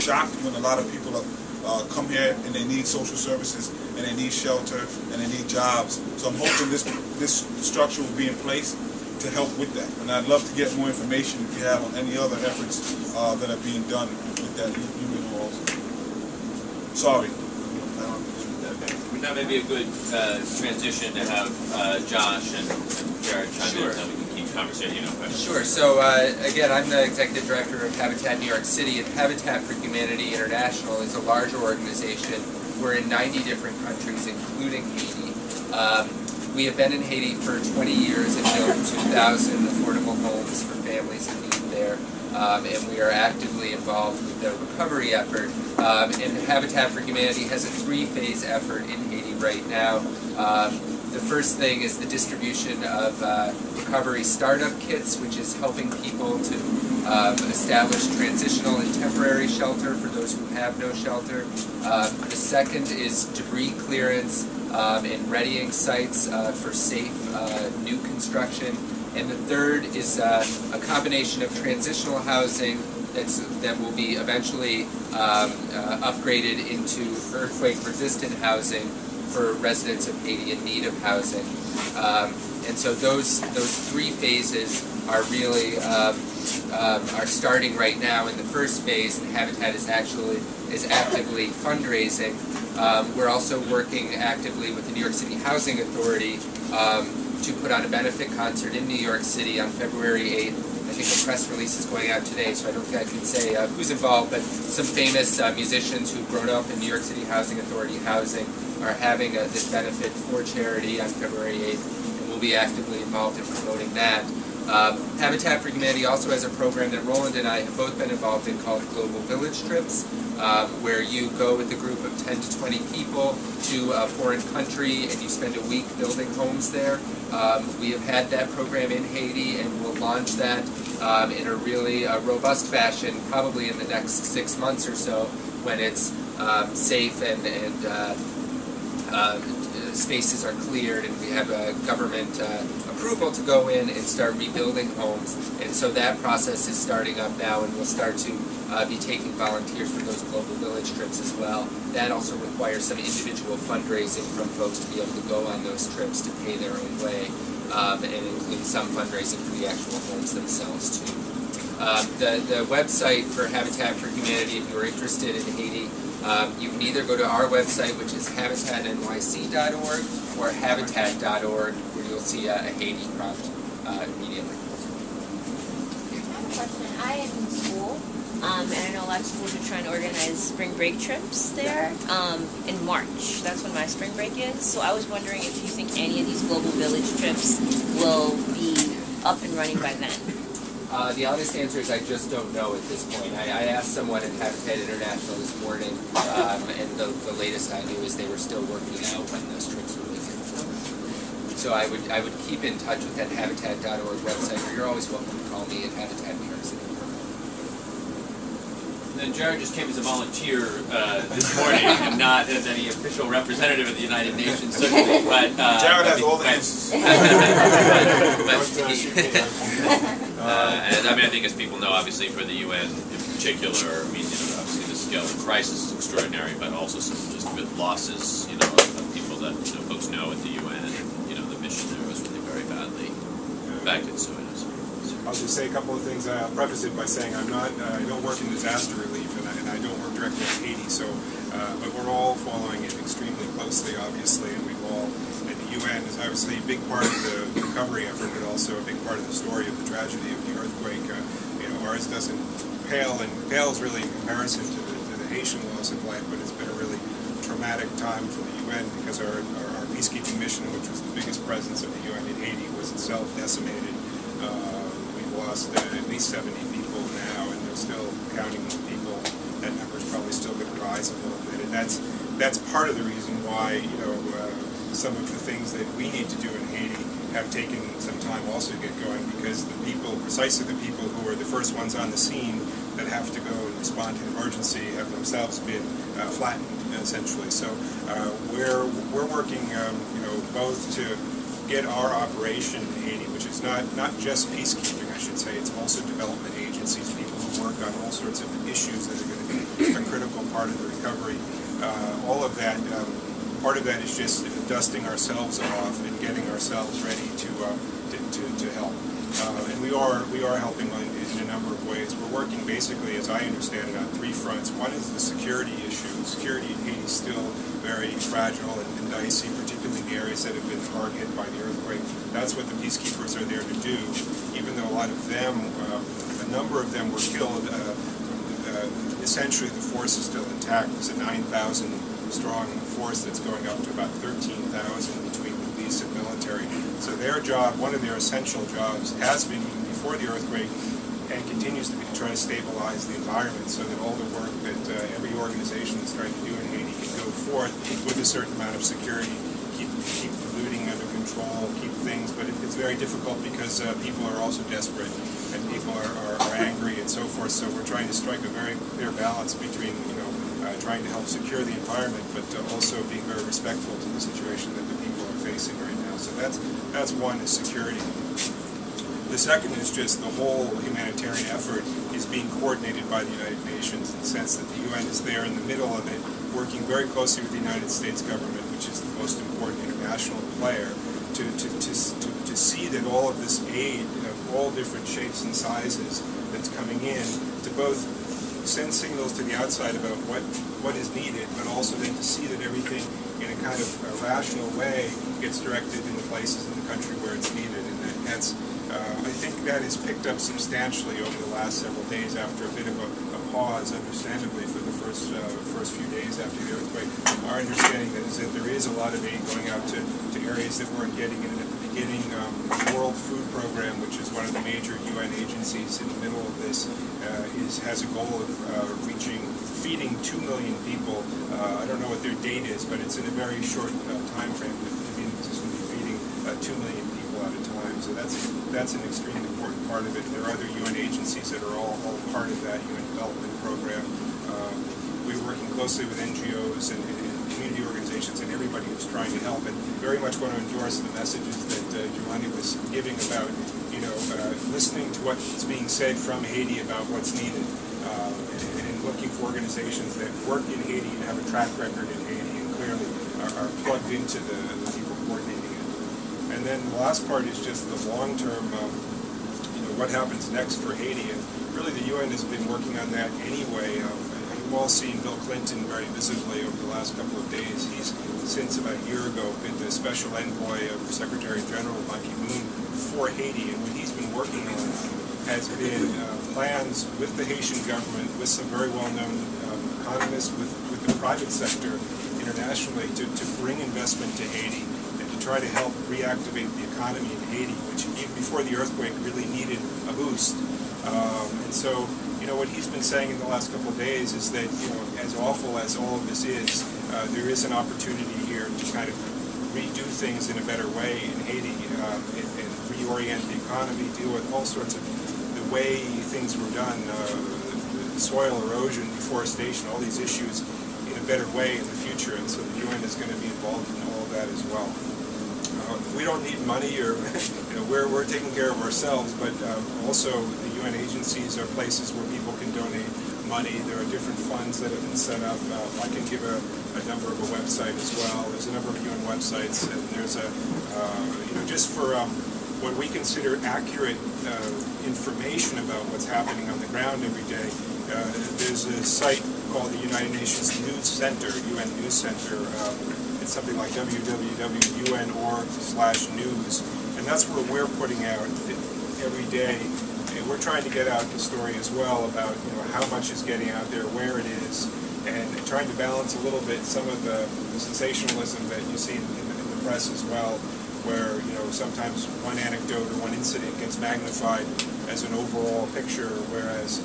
shocked when a lot of people come here and they need social services and they need shelter and they need jobs. So I'm hoping this structure will be in place to help with that. And I'd love to get more information if you have on any other efforts that are being done with that. You will also. Sorry. That may be a good transition to have Josh and Jared chime in, and we can keep conversation. Sure. So again, I'm the executive director of Habitat New York City, and Habitat for Humanity International is a larger organization. We're in 90 different countries, including Haiti. We have been in Haiti for 20 years and built 2,000 affordable homes for families in need there. And we are actively involved with the recovery effort. And Habitat for Humanity has a 3-phase effort in Haiti right now. The first thing is the distribution of recovery startup kits, which is helping people to establish transitional and temporary shelter for those who have no shelter. The second is debris clearance and readying sites for safe new construction. And the third is a combination of transitional housing that will be eventually upgraded into earthquake-resistant housing for residents of Haiti in need of housing. And so those 3 phases are really are starting right now in the first phase, and Habitat is actively fundraising. We're also working actively with the New York City Housing Authority to put on a benefit concert in New York City on February 8th. I think the press release is going out today, so I don't think I can say who's involved, but some famous musicians who've grown up in New York City Housing Authority housing are having this benefit for charity on February 8th, and we'll be actively involved in promoting that. Habitat for Humanity also has a program that Roland and I have both been involved in called Global Village Trips, where you go with a group of 10 to 20 people to a foreign country and you spend a week building homes there. We have had that program in Haiti, and we'll launch that in a really robust fashion probably in the next 6 months or so, when it's safe and spaces are cleared and we have a government approval to go in and start rebuilding homes. And so that process is starting up now, and we'll start to be taking volunteers for those global village trips as well. That also requires some individual fundraising from folks to be able to go on those trips to pay their own way, and include some fundraising for the actual homes themselves too. The website for Habitat for Humanity, if you're interested in Haiti, you can either go to our website, which is habitatnyc.org, or habitat.org, where you'll see a Haiti prompt immediately. I have a question. I am in school, and I know a lot of schools are trying to organize spring break trips there in March. That's when my spring break is. So I was wondering if you think any of these global village trips will be up and running by then. The honest answer is I just don't know at this point. I asked someone at Habitat International this morning, and the latest I knew is they were still working out when those trips were leaving. So I would keep in touch with that habitat.org website, or you're always welcome to call me at Habitat New York City. And Jared just came as a volunteer this morning, and not as any official representative of the United Nations, certainly. But Jared has all the answers. And I mean, I think as people know, obviously for the UN in particular, I mean, obviously the scale of the crisis is extraordinary, but also some just with losses, of people that folks know at the UN, and the mission there was really very badly affected. So it is. I'll just say a couple of things. I'll preface it by saying I don't work in disaster relief, and I don't work directly in Haiti. So, but we're all following it extremely closely, obviously, and we've all. The UN is obviously a big part of the recovery effort, but also a big part of the story of the tragedy of the earthquake. Ours doesn't pales really in comparison to the Haitian loss of life, but it's been a really traumatic time for the UN because our peacekeeping mission, which was the biggest presence of the UN in Haiti, was itself decimated. We've lost at least 70 people now, and they're still counting people. That number's probably still going to rise a little bit, and that's part of the reason why some of the things that we need to do in Haiti have taken some time also to get going, because precisely the people who are the first ones on the scene that have to go and respond to emergency have themselves been flattened, essentially. So we're working, both to get our operation in Haiti, which is not just peacekeeping, I should say. It's also development agencies, people who work on all sorts of issues that are going to recovery, all of that. Part of that is just dusting ourselves off and getting ourselves ready to help. And we are helping in a number of ways. We're working basically, as I understand it, on three fronts. One is the security issue. Security in Haiti is still very fragile and dicey, particularly in the areas that have been hard hit by the earthquake. That's what the peacekeepers are there to do. Even though a lot of them, a number of them were killed, essentially the force is still intact. It's a 9,000 strong force that's going up to about 13,000 between police and military. So their job, one of their essential jobs, has been even before the earthquake and continues to be to try to stabilize the environment so that all the work that every organization is trying to do in Haiti can go forth with a certain amount of security, keep the looting under control, keep things, but it's very difficult because people are also desperate and people are angry and so forth, so we're trying to strike a very clear balance between, trying to help secure the environment, but also being very respectful to the situation that the people are facing right now. So that's one, is security. The second is just the whole humanitarian effort is being coordinated by the United Nations in the sense that the UN is there in the middle of it, working very closely with the United States government, which is the most important international player, to see that all of this aid of all different shapes and sizes that's coming in, to both send signals to the outside about what is needed, but also then to see that everything in a kind of a rational way gets directed in the places in the country where it's needed. And that's, I think that has picked up substantially over the last several days after a bit of a pause, understandably, for the first few days after the earthquake. Our understanding is that there is a lot of aid going out to areas that weren't getting it at the beginning. The World Food Program, which is one of the major UN agencies in the middle of this, has a goal of feeding 2 million people. I don't know what their date is, but it's in a very short time frame. It's going to be feeding 2 million people at a time. So that's an extremely important part of it. There are other UN agencies that are all part of that UN development program. We're working closely with NGOs and community organizations and everybody who's trying to help, and very much want to endorse the messages that Giovanni was giving about, listening to what's being said from Haiti about what's needed, and looking for organizations that work in Haiti and have a track record in Haiti and clearly are plugged into the people coordinating it. And then the last part is just the long-term, what happens next for Haiti, and really the UN has been working on that anyway. We've all seen Bill Clinton very visibly over the last couple of days. He's, since about a year ago, been the special envoy of Secretary General Ban Ki-moon for Haiti, and what he's been working on has been plans with the Haitian government, with some very well-known economists, with the private sector internationally, to bring investment to Haiti and to try to help reactivate the economy in Haiti, which even before the earthquake really needed a boost. And so, what he's been saying in the last couple of days is that, as awful as all of this is, there is an opportunity here to kind of redo things in a better way in Haiti, and reorient the economy, deal with all sorts of the way things were done, soil erosion, deforestation, all these issues in a better way in the future. And so the UN is going to be involved in all of that as well. We don't need money, or we're taking care of ourselves, but also the UN agencies are places where people can donate money. There are different funds that have been set up. I can give a number of a website as well. There's a number of UN websites, and there's just for what we consider accurate information about what's happening on the ground every day. There's a site called the United Nations News Center, UN News Center. It's something like www.un.org/news, and that's where we're putting out every day. And we're trying to get out the story as well about how much is getting out there, where it is, and trying to balance a little bit some of the sensationalism that you see in the press as well, where sometimes one anecdote or one incident gets magnified as an overall picture, whereas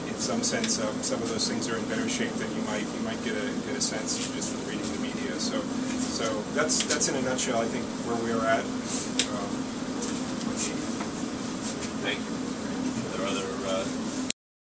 in some sense some of those things are in better shape than you might get a sense just from reading the media. So that's in a nutshell, I think, where we are at. Thank you. Are there other